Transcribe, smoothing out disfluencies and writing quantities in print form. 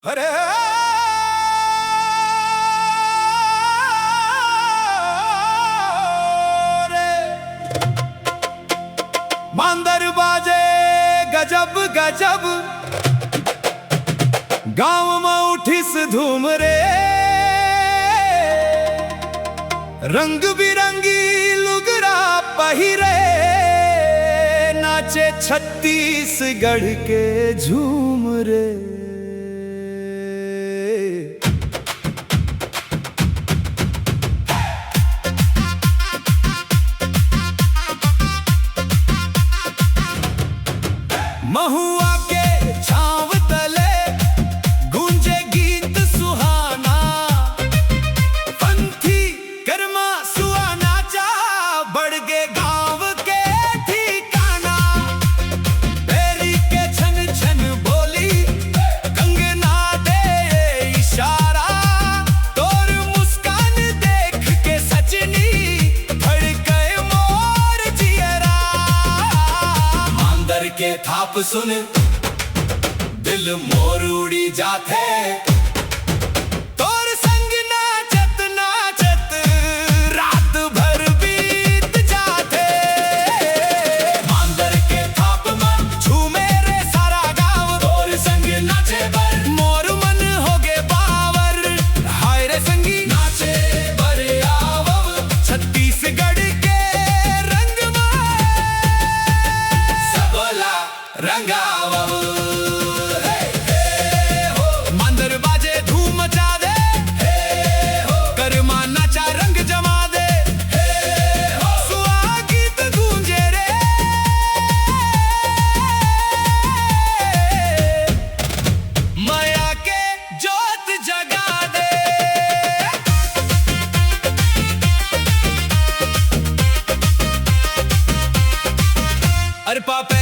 अरे मांदर बाजे गजब गजब, गांव में उठिस धूम रे। रंग बिरंगी लुगरा पहिरे, नाचे छत्तीसगढ़ के झूम रे। महुआ के छांव तले गूंजे गीत सुहाना, पंथी कर्मा सुहाना चा बढ़ गे गांव के ठिकाना। बेरी के छन छन बोली कंगना दे इशारा, तोर मुस्कान देख के सजनी धड़के मोर जियरा। मांदर के थाप सुन दिल मोर उड़ी जाते, तोर संग नाचत नाचत रात भर बीत जाते। मांदर के थाप में झूमे रे सारा गांव, तोर संग नाचे बर मोर मन होगे बावर। हाय रे संगी नाचे बर आवव, छत्तीसगढ़ के रंग में सबला रंगावव। मांदर बाजे धूम मचा दे, कर्मा नाचा रंग जमा दे। सुहा गीत गूंजे रे, माया के जोत जगा दे। अरे पापे